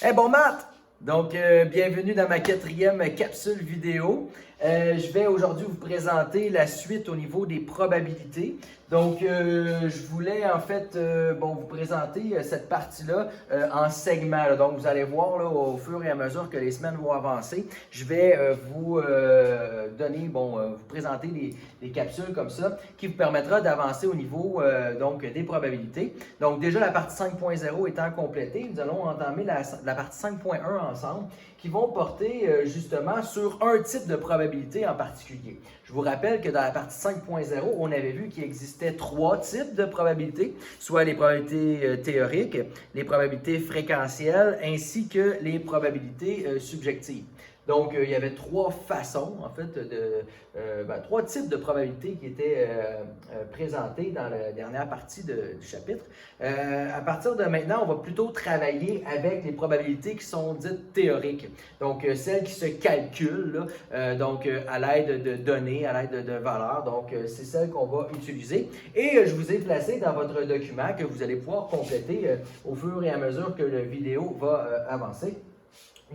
Hey, bon Matt! Donc, bienvenue dans ma quatrième capsule vidéo. Je vais aujourd'hui vous présenter la suite au niveau des probabilités. Donc, je voulais en fait vous présenter cette partie-là en segments. Là. Donc, vous allez voir là, au fur et à mesure que les semaines vont avancer, je vais vous vous présenter des capsules comme ça qui vous permettra d'avancer au niveau des probabilités. Donc, déjà, la partie 5.0 étant complétée, nous allons entamer la partie 5.1 ensemble qui vont porter justement sur un type de probabilité en particulier. Je vous rappelle que dans la partie 5.0, on avait vu qu'il existait trois types de probabilités, soit les probabilités théoriques, les probabilités fréquentielles, ainsi que les probabilités subjectives. Donc, il y avait trois façons, en fait, trois types de probabilités qui étaient présentées dans la dernière partie du chapitre. À partir de maintenant, on va plutôt travailler avec les probabilités qui sont dites théoriques. Donc, celles qui se calculent, à l'aide de données, à l'aide de valeurs. Donc, c'est celles qu'on va utiliser. Et je vous ai placé dans votre document que vous allez pouvoir compléter au fur et à mesure que la vidéo va avancer.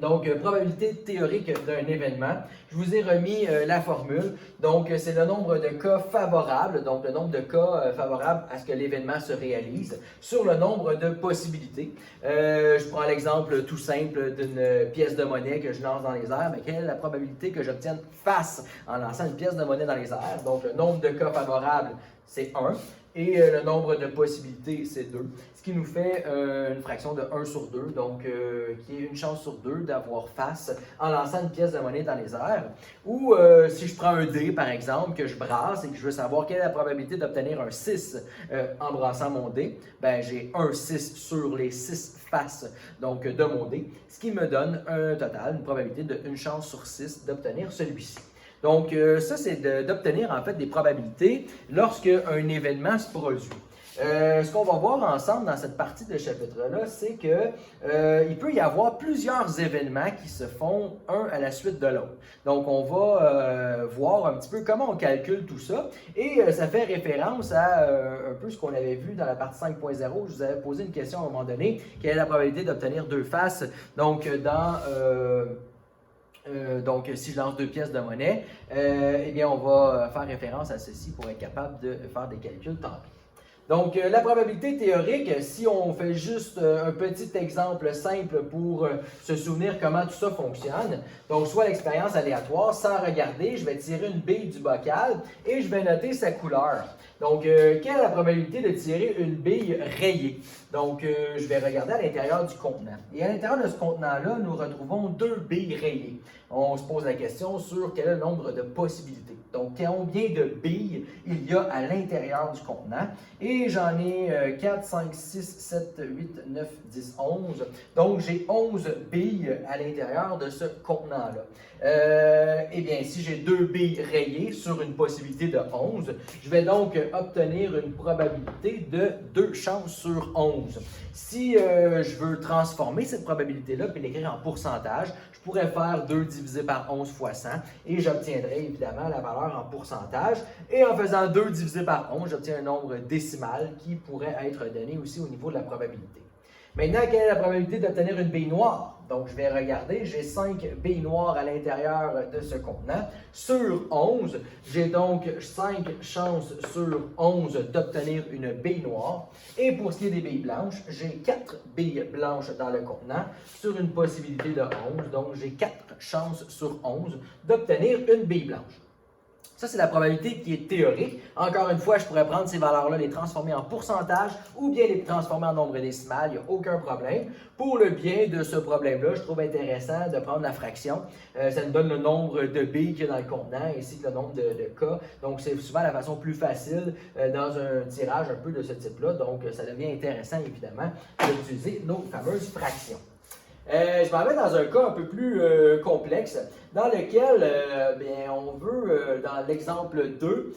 Donc, probabilité théorique d'un événement. Je vous ai remis la formule. Donc, c'est le nombre de cas favorables, donc le nombre de cas favorables à ce que l'événement se réalise, sur le nombre de possibilités. Je prends l'exemple tout simple d'une pièce de monnaie que je lance dans les airs. Mais quelle est la probabilité que j'obtienne face en lançant une pièce de monnaie dans les airs? Donc, le nombre de cas favorables, c'est 1. Et le nombre de possibilités, c'est 2. Ce qui nous fait une fraction de 1 sur 2, donc qui est une chance sur 2 d'avoir face en lançant une pièce de monnaie dans les airs. Ou si je prends un dé, par exemple, que je brasse et que je veux savoir quelle est la probabilité d'obtenir un 6 en brassant mon dé, ben j'ai un 6 sur les 6 faces donc, de mon dé, ce qui me donne un total, une probabilité de 1 chance sur 6 d'obtenir celui-ci. Donc, ça, c'est d'obtenir en fait des probabilités lorsque un événement se produit. Ce qu'on va voir ensemble dans cette partie de chapitre-là, c'est qu'il peut y avoir plusieurs événements qui se font un à la suite de l'autre. Donc, on va voir un petit peu comment on calcule tout ça. Et ça fait référence à un peu ce qu'on avait vu dans la partie 5.0. Je vous avais posé une question à un moment donné. Quelle est la probabilité d'obtenir deux faces? Donc, si je lance deux pièces de monnaie, on va faire référence à ceci pour être capable de faire des calculs tantôt. Donc, la probabilité théorique, si on fait juste un petit exemple simple pour se souvenir comment tout ça fonctionne, donc soit l'expérience aléatoire, sans regarder, je vais tirer une bille du bocal et je vais noter sa couleur. Donc, quelle est la probabilité de tirer une bille rayée? Donc, je vais regarder à l'intérieur du contenant. Et à l'intérieur de ce contenant-là, nous retrouvons deux billes rayées. On se pose la question sur quel est le nombre de possibilités. Donc, combien de billes il y a à l'intérieur du contenant. Et j'en ai 4, 5, 6, 7, 8, 9, 10, 11. Donc, j'ai 11 billes à l'intérieur de ce contenant-là. Si j'ai deux billes rayées sur une possibilité de 11, je vais donc obtenir une probabilité de 2 chances sur 11. Si je veux transformer cette probabilité-là et l'écrire en pourcentage, je pourrais faire 2 divisé par 11 fois 100 et j'obtiendrai évidemment la valeur en pourcentage. Et en faisant 2 divisé par 11, j'obtiens un nombre décimal qui pourrait être donné aussi au niveau de la probabilité. Maintenant, quelle est la probabilité d'obtenir une bille noire? Donc, je vais regarder, j'ai 5 billes noires à l'intérieur de ce contenant. Sur 11, j'ai donc 5 chances sur 11 d'obtenir une bille noire. Et pour ce qui est des billes blanches, j'ai 4 billes blanches dans le contenant sur une possibilité de 11. Donc, j'ai 4 chances sur 11 d'obtenir une bille blanche. Ça, c'est la probabilité qui est théorique. Encore une fois, je pourrais prendre ces valeurs-là, les transformer en pourcentage ou bien les transformer en nombre décimal, il n'y a aucun problème. Pour le bien de ce problème-là, je trouve intéressant de prendre la fraction. Ça nous donne le nombre de billes qu'il y a dans le contenant ainsi que le nombre de cas. Donc, c'est souvent la façon plus facile dans un tirage un peu de ce type-là. Donc, ça devient intéressant, évidemment, d'utiliser nos fameuses fractions. Je m'en vais dans un cas un peu plus complexe, dans lequel on veut, dans l'exemple 2,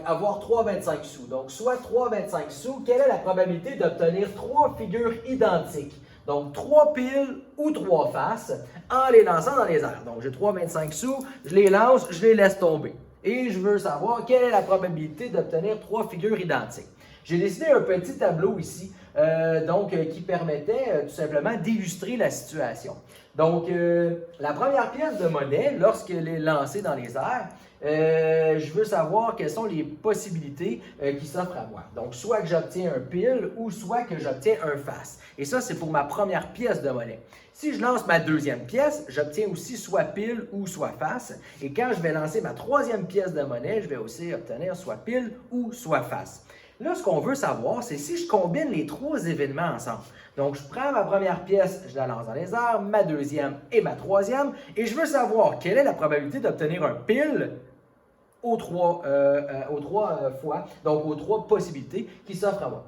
avoir 3,25 sous. Donc, soit 3,25 sous, quelle est la probabilité d'obtenir 3 figures identiques? Donc, 3 piles ou 3 faces en les lançant dans les airs. Donc, j'ai 3,25 sous, je les lance, je les laisse tomber. Et je veux savoir quelle est la probabilité d'obtenir 3 figures identiques. J'ai dessiné un petit tableau ici, qui permettait tout simplement d'illustrer la situation. Donc, la première pièce de monnaie, lorsqu'elle est lancée dans les airs, je veux savoir quelles sont les possibilités qui s'offrent à moi. Donc, soit que j'obtiens un pile ou soit que j'obtiens un face. Et ça, c'est pour ma première pièce de monnaie. Si je lance ma deuxième pièce, j'obtiens aussi soit pile ou soit face. Et quand je vais lancer ma troisième pièce de monnaie, je vais aussi obtenir soit pile ou soit face. Là, ce qu'on veut savoir, c'est si je combine les trois événements ensemble. Donc, je prends ma première pièce, je la lance dans les airs, ma deuxième et ma troisième, et je veux savoir quelle est la probabilité d'obtenir un pile aux trois fois, donc aux trois possibilités qui s'offrent à moi.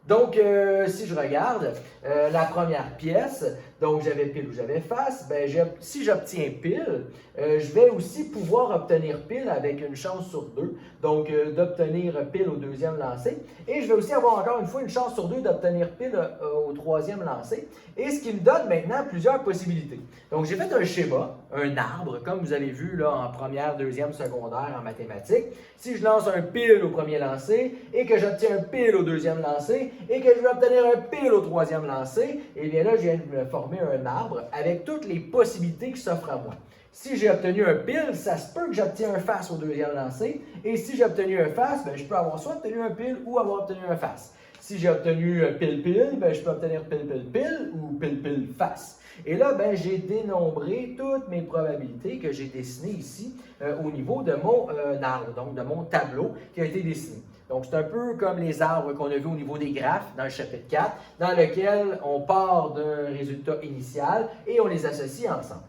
Donc, si je regarde la première pièce, donc j'avais pile ou j'avais face, ben, si j'obtiens pile, je vais aussi pouvoir obtenir pile avec une chance sur 2, donc d'obtenir pile au deuxième lancé. Et je vais aussi avoir encore une fois une chance sur 2 d'obtenir pile au troisième lancé. Et ce qui me donne maintenant plusieurs possibilités. Donc, j'ai fait un schéma, un arbre, comme vous avez vu là en première, deuxième, secondaire en mathématiques. Si je lance un pile au premier lancé et que j'obtiens un pile au deuxième lancé et que je vais obtenir un pile au troisième lancé, et bien là, je viens de me former un arbre avec toutes les possibilités qui s'offrent à moi. Si j'ai obtenu un pile, ça se peut que j'obtienne un face au deuxième lancé. Et si j'ai obtenu un face, ben, je peux avoir soit obtenu un pile ou avoir obtenu un face. Si j'ai obtenu pile-pile, ben, je peux obtenir pile-pile-pile ou pile-pile-face. Et là, ben, j'ai dénombré toutes mes probabilités que j'ai dessinées ici au niveau de mon arbre, donc de mon tableau qui a été dessiné. Donc, c'est un peu comme les arbres qu'on a vus au niveau des graphes dans le chapitre 4, dans lequel on part d'un résultat initial et on les associe ensemble.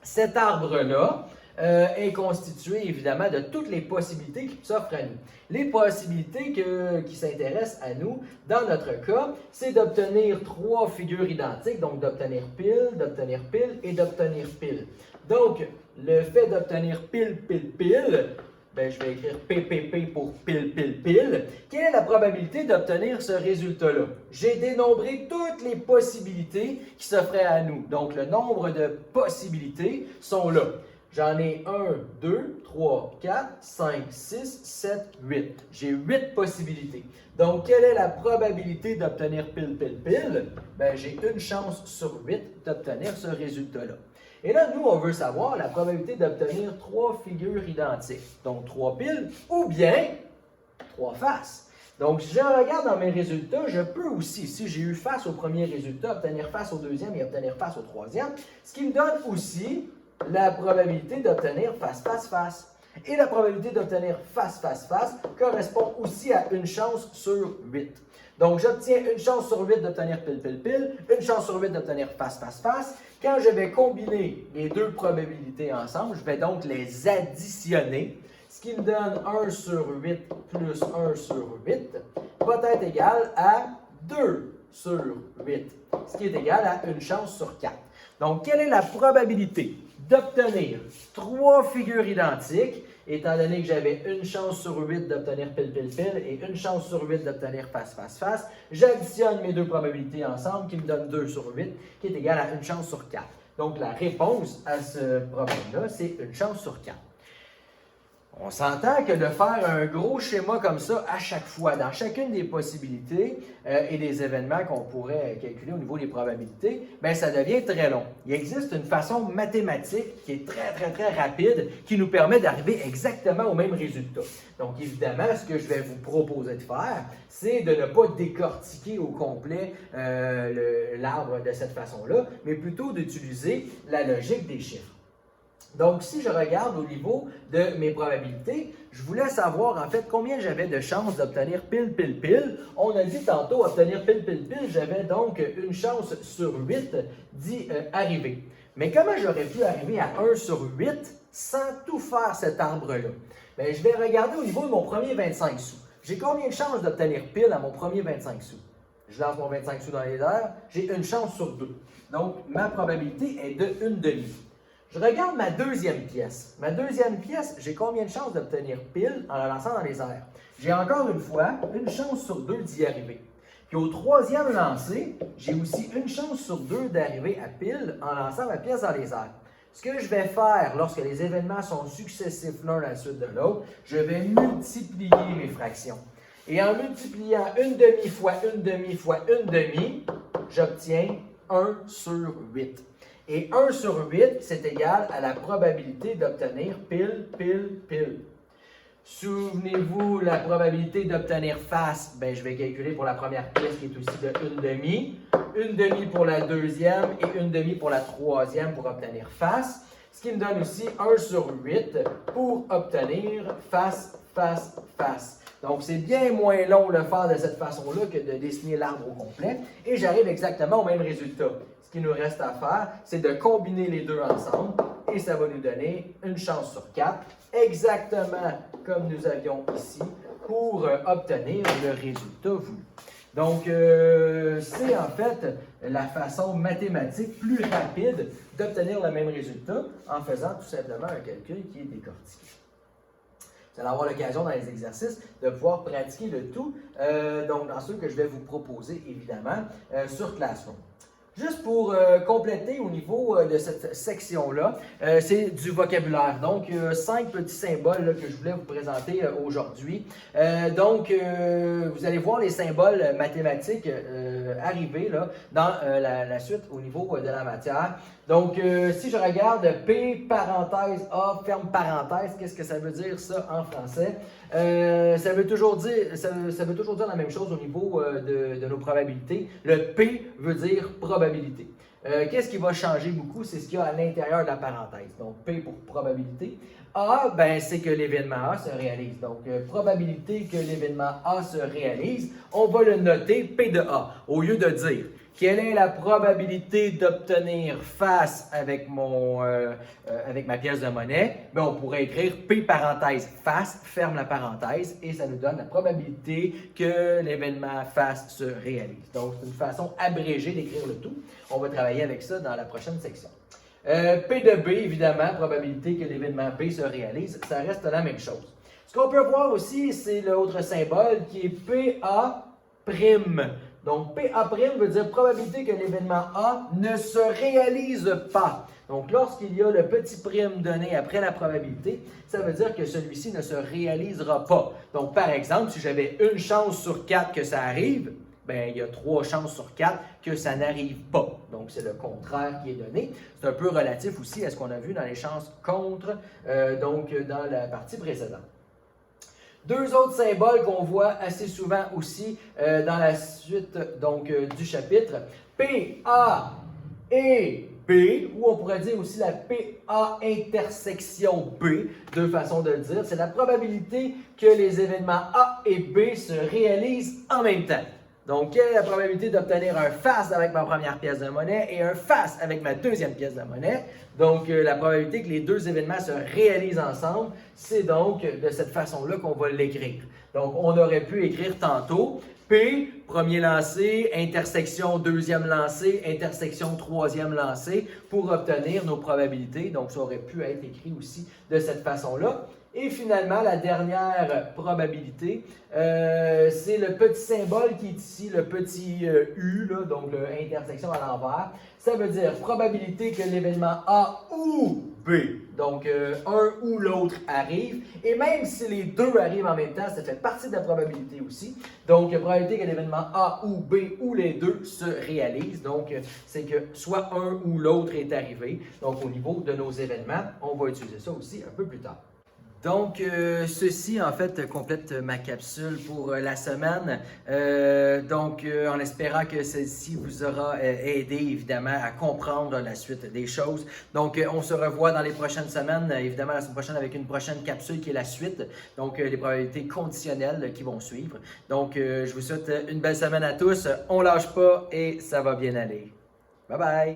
Cet arbre-là est constitué évidemment de toutes les possibilités qui s'offrent à nous. Les possibilités qui s'intéressent à nous, dans notre cas, c'est d'obtenir trois figures identiques, donc d'obtenir pile et d'obtenir pile. Donc, le fait d'obtenir pile, ben, je vais écrire PPP pour pile. Quelle est la probabilité d'obtenir ce résultat-là? J'ai dénombré toutes les possibilités qui s'offraient à nous. Donc, le nombre de possibilités sont là. J'en ai 1, 2, 3, 4, 5, 6, 7, 8. J'ai 8 possibilités. Donc, quelle est la probabilité d'obtenir pile? Ben, j'ai une chance sur 8 d'obtenir ce résultat-là. Et là, nous, on veut savoir la probabilité d'obtenir trois figures identiques. Donc, 3 piles ou bien 3 faces. Donc, si je regarde dans mes résultats, je peux aussi, si j'ai eu face au premier résultat, obtenir face au deuxième et obtenir face au troisième, ce qui me donne aussi la probabilité d'obtenir face. Et la probabilité d'obtenir face correspond aussi à une chance sur 8. Donc, j'obtiens une chance sur 8 d'obtenir pile, une chance sur 8 d'obtenir face. Quand je vais combiner les deux probabilités ensemble, je vais donc les additionner, ce qui me donne 1 sur 8 plus 1 sur 8 va être égal à 2 sur 8, ce qui est égal à une chance sur 4. Donc, quelle est la probabilité d'obtenir trois figures identiques, étant donné que j'avais une chance sur 8 d'obtenir pile et une chance sur 8 d'obtenir face? J'additionne mes deux probabilités ensemble qui me donne 2 sur 8, qui est égal à une chance sur 4. Donc, la réponse à ce problème-là, c'est une chance sur 4. On s'entend que de faire un gros schéma comme ça à chaque fois, dans chacune des possibilités et des événements qu'on pourrait calculer au niveau des probabilités, bien, ça devient très long. Il existe une façon mathématique qui est très rapide qui nous permet d'arriver exactement au même résultat. Donc, évidemment, ce que je vais vous proposer de faire, c'est de ne pas décortiquer au complet l'arbre de cette façon-là, mais plutôt d'utiliser la logique des chiffres. Donc, si je regarde au niveau de mes probabilités, je voulais savoir en fait combien j'avais de chances d'obtenir pile. On a dit tantôt obtenir pile, j'avais donc une chance sur 8 d'y arriver. Mais comment j'aurais pu arriver à 1 sur 8 sans tout faire cet arbre-là? Bien, je vais regarder au niveau de mon premier 25 sous. J'ai combien de chances d'obtenir pile à mon premier 25 sous? Je lance mon 25 sous dans les airs, j'ai une chance sur 2. Donc, ma probabilité est de 1/2. Je regarde ma deuxième pièce. Ma deuxième pièce, j'ai combien de chances d'obtenir pile en la lançant dans les airs? J'ai encore une fois une chance sur 2 d'y arriver. Puis au troisième lancer, j'ai aussi une chance sur 2 d'arriver à pile en lançant ma pièce dans les airs. Ce que je vais faire lorsque les événements sont successifs l'un à la suite de l'autre, je vais multiplier mes fractions. Et en multipliant une demi fois une demi fois une demi, j'obtiens 1 sur 8. Et 1 sur 8, c'est égal à la probabilité d'obtenir pile, pile, pile. Souvenez-vous, la probabilité d'obtenir face, ben, je vais calculer pour la première pièce qui est aussi de une demi pour la deuxième et une demi pour la troisième pour obtenir face. Ce qui me donne aussi 1 sur 8 pour obtenir face, face, face. Donc, c'est bien moins long de le faire de cette façon-là que de dessiner l'arbre au complet. Et j'arrive exactement au même résultat. Ce qu'il nous reste à faire, c'est de combiner les deux ensemble et ça va nous donner une chance sur 4, exactement comme nous avions ici, pour obtenir le résultat voulu. Donc, c'est en fait la façon mathématique plus rapide d'obtenir le même résultat en faisant tout simplement un calcul qui est décortiqué. Vous allez avoir l'occasion dans les exercices de pouvoir pratiquer le tout, donc dans ceux que je vais vous proposer évidemment sur Classroom. Juste pour compléter au niveau de cette section-là, c'est du vocabulaire. Donc, 5 petits symboles là, que je voulais vous présenter aujourd'hui. Vous allez voir les symboles mathématiques arriver là, dans la suite au niveau de la matière. Donc, si je regarde P, parenthèse, A, ferme parenthèse, qu'est-ce que ça veut dire ça en français? Ça veut toujours dire la même chose au niveau de nos probabilités. Le P veut dire probabilité. Qu'est-ce qui va changer beaucoup? C'est ce qu'il y a à l'intérieur de la parenthèse. Donc, P pour probabilité. A, ben, c'est que l'événement A se réalise. Donc, probabilité que l'événement A se réalise, on va le noter P de A. Au lieu de dire quelle est la probabilité d'obtenir face avec ma pièce de monnaie, ben, on pourrait écrire P parenthèse face, ferme la parenthèse, et ça nous donne la probabilité que l'événement face se réalise. Donc, c'est une façon abrégée d'écrire le tout. On va travailler avec ça dans la prochaine section. P de B, évidemment, probabilité que l'événement B se réalise, ça reste la même chose. Ce qu'on peut voir aussi, c'est l'autre symbole qui est PA'. Donc, PA' veut dire probabilité que l'événement A ne se réalise pas. Donc, lorsqu'il y a le petit prime donné après la probabilité, ça veut dire que celui-ci ne se réalisera pas. Donc, par exemple, si j'avais une chance sur 4 que ça arrive, bien, il y a 3 chances sur 4 que ça n'arrive pas. Donc, c'est le contraire qui est donné. C'est un peu relatif aussi à ce qu'on a vu dans les chances contre, dans la partie précédente. Deux autres symboles qu'on voit assez souvent aussi dans la suite du chapitre. P, A et B, ou on pourrait dire aussi la PA intersection B, deux façons de le dire. C'est la probabilité que les événements A et B se réalisent en même temps. Donc, quelle est la probabilité d'obtenir un face avec ma première pièce de monnaie et un face avec ma deuxième pièce de monnaie? Donc, la probabilité que les deux événements se réalisent ensemble, c'est donc de cette façon-là qu'on va l'écrire. Donc, on aurait pu écrire tantôt P, premier lancé, intersection deuxième lancé, intersection troisième lancé, pour obtenir nos probabilités. Donc, ça aurait pu être écrit aussi de cette façon-là. Et finalement, la dernière probabilité, c'est le petit symbole qui est ici, le petit U, là, donc l'intersection à l'envers. Ça veut dire probabilité que l'événement A ou B, donc un ou l'autre arrive. Et même si les deux arrivent en même temps, ça fait partie de la probabilité aussi. Donc, probabilité que l'événement A ou B ou les deux se réalisent. Donc, c'est que soit un ou l'autre est arrivé. Donc, au niveau de nos événements, on va utiliser ça aussi un peu plus tard. Donc, ceci, en fait, complète ma capsule pour la semaine. En espérant que celle-ci vous aura aidé, évidemment, à comprendre la suite des choses. Donc, on se revoit dans les prochaines semaines, évidemment, la semaine prochaine avec une prochaine capsule qui est la suite. Donc, les probabilités conditionnelles qui vont suivre. Donc, je vous souhaite une belle semaine à tous. On lâche pas et ça va bien aller. Bye bye!